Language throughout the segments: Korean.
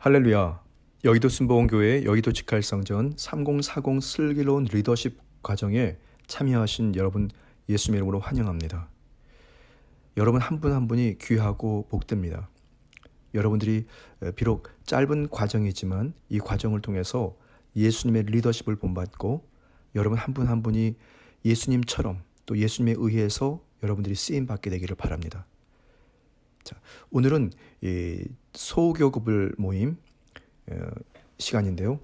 할렐루야. 여의도 순복음교회 여의도 직할성전 3040 슬기로운 리더십 과정에 참여하신 여러분 예수님 이름으로 환영합니다. 여러분 한 분 한 분이 귀하고 복됩니다. 여러분들이 비록 짧은 과정이지만 이 과정을 통해서 예수님의 리더십을 본받고 여러분 한 분 한 분이 예수님처럼 또 예수님에 의해서 여러분들이 쓰임받게 되기를 바랍니다. 자, 오늘은 소교급을 모임 시간인데요.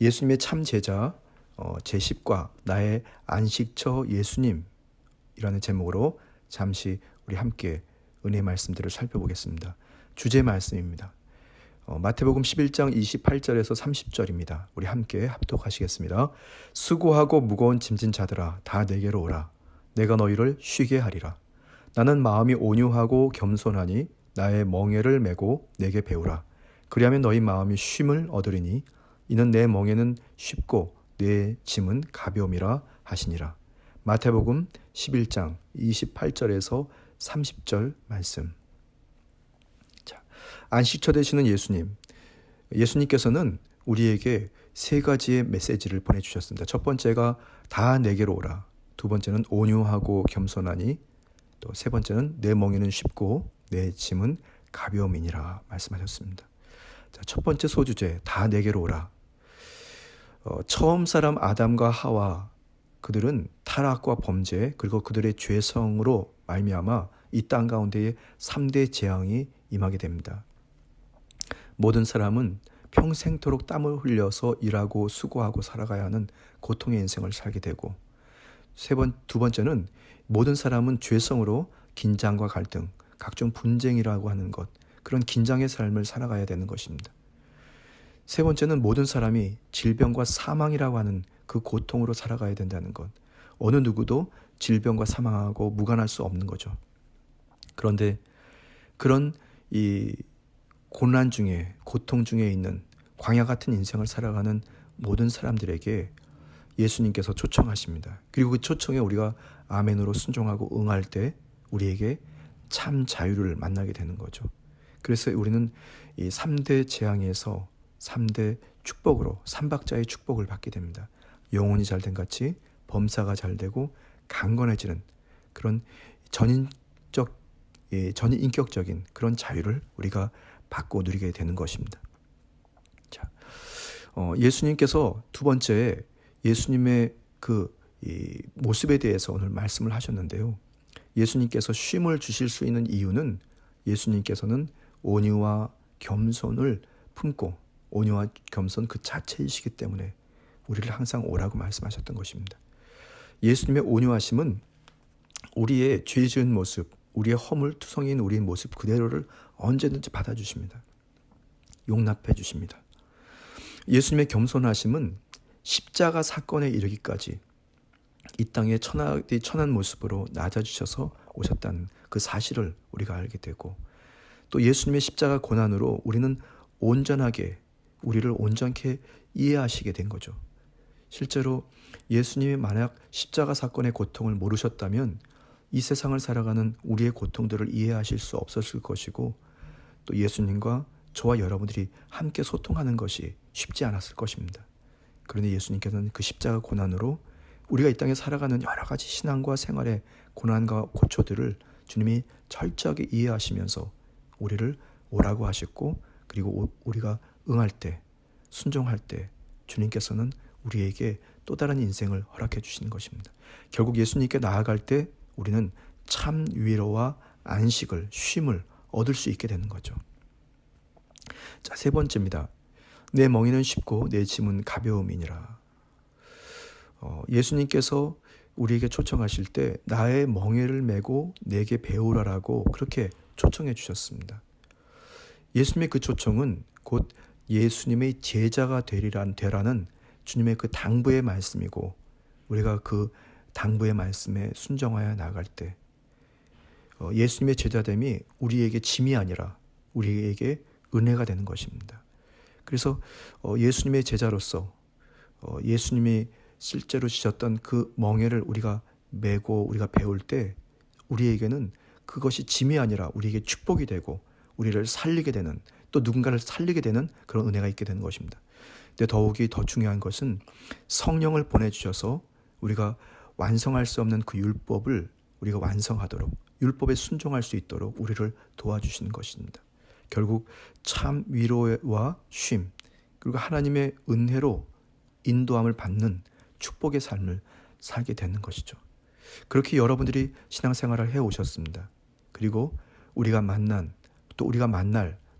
예수님의 참 제자 제10과 나의 안식처 예수님이라는 제목으로 잠시 우리 함께 은혜의 말씀들을 살펴보겠습니다. 주제 말씀입니다. 마태복음 11장 28절에서 30절입니다. 우리 함께 합독하시겠습니다. 수고하고 무거운 짐진 자들아 다 내게로 오라. 내가 너희를 쉬게 하리라. 나는 마음이 온유하고 겸손하니 나의 멍에를 메고 내게 배우라. 그리하면 너희 마음이 쉼을 얻으리니 이는 내 멍에는 쉽고 내 짐은 가벼움이라 하시니라. 마태복음 11장 28절에서 30절 말씀. 자, 안식처 되시는 예수님께서는 우리에게 세 가지의 메시지를 보내주셨습니다. 첫 번째가 다 내게로 오라. 두 번째는 온유하고 겸손하니 또 세 번째는 내 멍에는 쉽고 내 짐은 가벼움이니라 말씀하셨습니다. 자, 첫 번째 소주제 다 내게로 오라. 처음 사람 아담과 하와 그들은 타락과 범죄 그리고 그들의 죄성으로 말미암아 이 땅 가운데에 3대 재앙이 임하게 됩니다. 모든 사람은 평생토록 땀을 흘려서 일하고 수고하고 살아가야 하는 고통의 인생을 살게 되고 두 번째는 모든 사람은 죄성으로 긴장과 갈등, 각종 분쟁이라고 하는 것, 그런 긴장의 삶을 살아가야 되는 것입니다. 세 번째는 모든 사람이 질병과 사망이라고 하는 그 고통으로 살아가야 된다는 것. 어느 누구도 질병과 사망하고 무관할 수 없는 거죠. 그런데 그런 이 고난 중에, 고통 중에 있는 광야 같은 인생을 살아가는 모든 사람들에게 예수님께서 초청하십니다. 그리고 그 초청에 우리가 아멘으로 순종하고 응할 때 우리에게 참 자유를 만나게 되는 거죠. 그래서 우리는 이 3대 재앙에서 3대 축복으로 3박자의 축복을 받게 됩니다. 영혼이 잘된 같이 범사가 잘되고 강건해지는 그런 전인격적인 그런 자유를 우리가 받고 누리게 되는 것입니다. 자, 예수님께서 두 번째 예수님의 이 모습에 대해서 오늘 말씀을 하셨는데요. 예수님께서 쉼을 주실 수 있는 이유는 예수님께서는 온유와 겸손을 품고 온유와 겸손 그 자체이시기 때문에 우리를 항상 오라고 말씀하셨던 것입니다. 예수님의 온유하심은 우리의 죄 지은 모습, 우리의 허물투성인 우리의 모습 그대로를 언제든지 받아주십니다. 용납해 주십니다. 예수님의 겸손하심은 십자가 사건에 이르기까지 이 땅에 천한 모습으로 낮아지셔서 오셨다는 그 사실을 우리가 알게 되고 또 예수님의 십자가 고난으로 우리는 우리를 온전케 이해하시게 된 거죠. 실제로 예수님이 만약 십자가 사건의 고통을 모르셨다면 이 세상을 살아가는 우리의 고통들을 이해하실 수 없었을 것이고 또 예수님과 저와 여러분들이 함께 소통하는 것이 쉽지 않았을 것입니다. 그런데 예수님께서는 그 십자가 고난으로 우리가 이 땅에 살아가는 여러 가지 신앙과 생활의 고난과 고초들을 주님이 철저하게 이해하시면서 우리를 오라고 하셨고 그리고 우리가 응할 때 순종할 때 주님께서는 우리에게 또 다른 인생을 허락해 주시는 것입니다. 결국 예수님께 나아갈 때 우리는 참 위로와 안식을 쉼을 얻을 수 있게 되는 거죠. 자, 세 번째입니다. 내 멍에는 쉽고 내 짐은 가벼움이니라. 예수님께서 우리에게 초청하실 때 나의 멍에를 메고 내게 배우라라고 그렇게 초청해 주셨습니다. 예수님의 그 초청은 곧 예수님의 제자가 되라는 주님의 그 당부의 말씀이고 우리가 그 당부의 말씀에 순종하여 나아갈 때 예수님의 제자됨이 우리에게 짐이 아니라 우리에게 은혜가 되는 것입니다. 그래서 예수님의 제자로서 예수님이 실제로 지셨던 그 멍에를 우리가 메고 우리가 배울 때 우리에게는 그것이 짐이 아니라 우리에게 축복이 되고 우리를 살리게 되는 또 누군가를 살리게 되는 그런 은혜가 있게 되는 것입니다. 근데 더욱이 더 중요한 것은 성령을 보내주셔서 우리가 완성할 수 없는 그 율법을 우리가 완성하도록, 율법에 순종할 수 있도록 우리를 도와주시는 것입니다. 결국 참 위로와 쉼, 그리고 하나님의 은혜로 인도함을 받는 축복의 삶을 살게 되는 것이죠. 그렇게 여러분들이 신앙생활을 해오셨습니다. 그리고 우리가 만날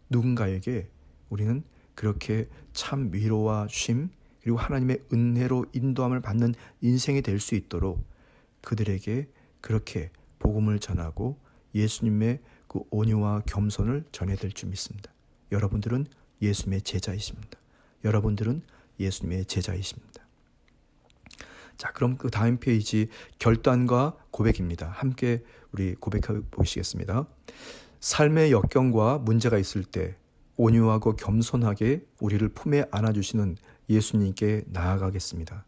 누군가에게 우리는 그렇게 참 위로와 쉼, 그리고 하나님의 은혜로 인도함을 받는 인생이 될 수 있도록 그들에게 그렇게 복음을 전하고 예수님의 그 온유와 겸손을 전해야 될 줄 믿습니다. 여러분들은 예수님의 제자이십니다. 여러분들은 예수님의 제자이십니다. 자, 그럼 그 다음 페이지 결단과 고백입니다. 함께 우리 고백해 보시겠습니다. 삶의 역경과 문제가 있을 때 온유하고 겸손하게 우리를 품에 안아주시는 예수님께 나아가겠습니다.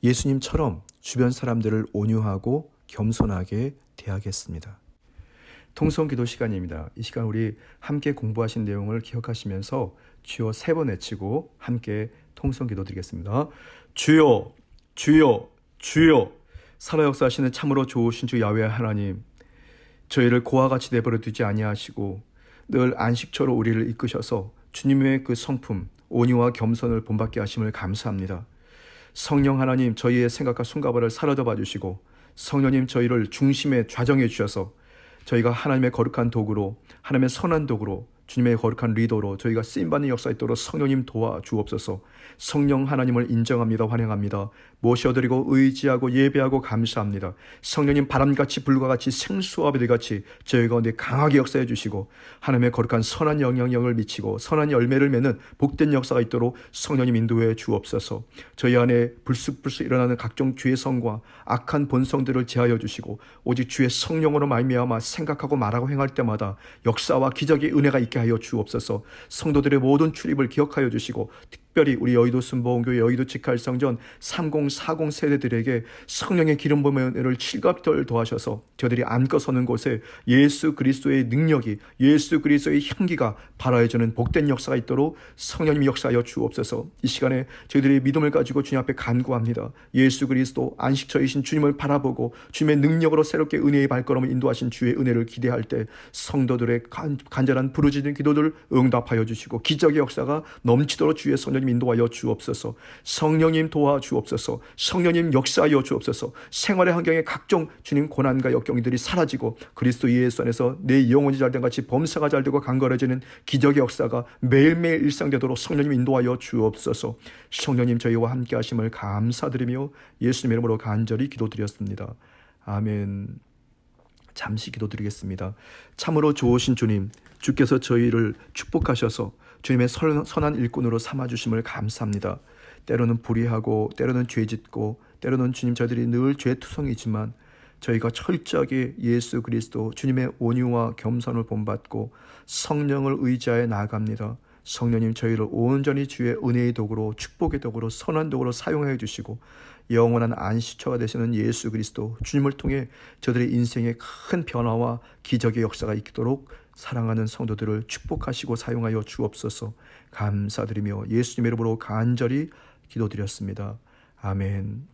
예수님처럼 주변 사람들을 온유하고 겸손하게 대하겠습니다. 통성기도 시간입니다. 이 시간 우리 함께 공부하신 내용을 기억하시면서 주여 3번 외치고 함께 통성기도 드리겠습니다. 주여, 주여, 주여. 살아 역사하시는 참으로 좋으신 주 야훼 하나님, 저희를 고와 같이 내버려 두지 아니하시고 늘 안식처로 우리를 이끄셔서 주님의 그 성품 온유와 겸손을 본받게 하심을 감사합니다. 성령 하나님, 저희의 생각과 손가발을 사로잡아 봐주시고 성령님, 저희를 중심에 좌정해 주셔서 저희가 하나님의 거룩한 도구로, 하나님의 선한 도구로, 주님의 거룩한 리더로 저희가 쓰임받는 역사 있도록 성령님 도와주옵소서. 성령 하나님을 인정합니다. 환영합니다. 모셔드리고 의지하고 예배하고 감사합니다. 성령님, 바람같이 불과 같이 생수아비들같이 저희 가운데 강하게 역사해 주시고 하나님의 거룩한 선한 영향력을 미치고 선한 열매를 맺는 복된 역사가 있도록 성령님 인도해 주옵소서. 저희 안에 불쑥불쑥 일어나는 각종 죄의 성과 악한 본성들을 제하여 주시고 오직 주의 성령으로 말미암아 생각하고 말하고 행할 때마다 역사와 기적의 은혜가 있게 하여 주옵소서. 성도들의 모든 출입을 기억하여 주시고 특별히 우리 여의도 순복음교회 여의도 직할성전 3040 세대들에게 성령의 기름 부음의 은혜를 칠갑절 더하셔서 저들이 앉고 서는 곳에 예수 그리스도의 능력이, 예수 그리스도의 향기가 발하여지는 복된 역사가 있도록 성령님이 역사하여 주옵소서. 이 시간에 저희들이 믿음을 가지고 주님 앞에 간구합니다. 예수 그리스도 안식처이신 주님을 바라보고 주님의 능력으로 새롭게 은혜의 발걸음을 인도하신 주의 은혜를 기대할 때 성도들의 간절한 부르짖는 기도들 응답하여 주시고 기적의 역사가 넘치도록 주의 성령님 인도하여 주옵소서. 성령님 도와주옵소서. 성령님 역사하여 주옵소서. 생활의 환경에 각종 주님 고난과 역경들이 사라지고 그리스도 예수 안에서 내 영혼이 잘된 같이 범사가 잘되고 강건해지는 기적의 역사가 매일매일 일상되도록 성령님 인도하여 주옵소서. 성령님 저희와 함께 하심을 감사드리며 예수님 이름으로 간절히 기도드렸습니다. 아멘. 잠시 기도드리겠습니다. 참으로 좋으신 주님, 주께서 저희를 축복하셔서 주님의 선한 일꾼으로 삼아주심을 감사합니다. 때로는 불의하고 때로는 죄짓고 때로는 주님 저희들이 늘 죄투성이지만 저희가 철저하게 예수 그리스도 주님의 온유와 겸손을 본받고 성령을 의지하여 나아갑니다. 성령님 저희를 온전히 주의 은혜의 도구로 축복의 도구로 선한 도구로 사용하여 주시고 영원한 안식처가 되시는 예수 그리스도 주님을 통해 저들의 인생에 큰 변화와 기적의 역사가 있도록 사랑하는 성도들을 축복하시고 사용하여 주옵소서. 감사드리며 예수님의 이름으로 간절히 기도드렸습니다. 아멘.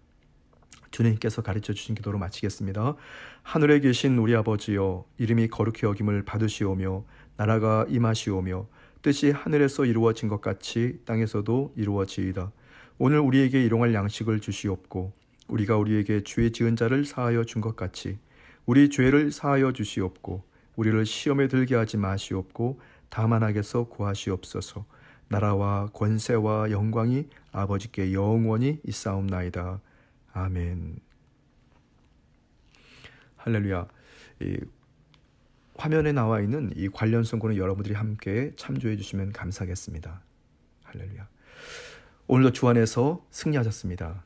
주님께서 가르쳐 주신 기도로 마치겠습니다. 하늘에 계신 우리 아버지여, 이름이 거룩히 여김을 받으시오며 나라가 임하시오며 뜻이 하늘에서 이루어진 것 같이 땅에서도 이루어지이다. 오늘 우리에게 일용할 양식을 주시옵고 우리가 우리에게 죄 지은 자를 사하여 준 것 같이 우리 죄를 사하여 주시옵고 우리를 시험에 들게 하지 마시옵고 다만 악에서 구하시옵소서. 나라와 권세와 영광이 아버지께 영원히 있사옵나이다. 아멘. 할렐루야. 화면에 나와 있는 이 관련 성구는 여러분들이 함께 참조해 주시면 감사하겠습니다. 할렐루야. 오늘도 주 안에서 승리하셨습니다.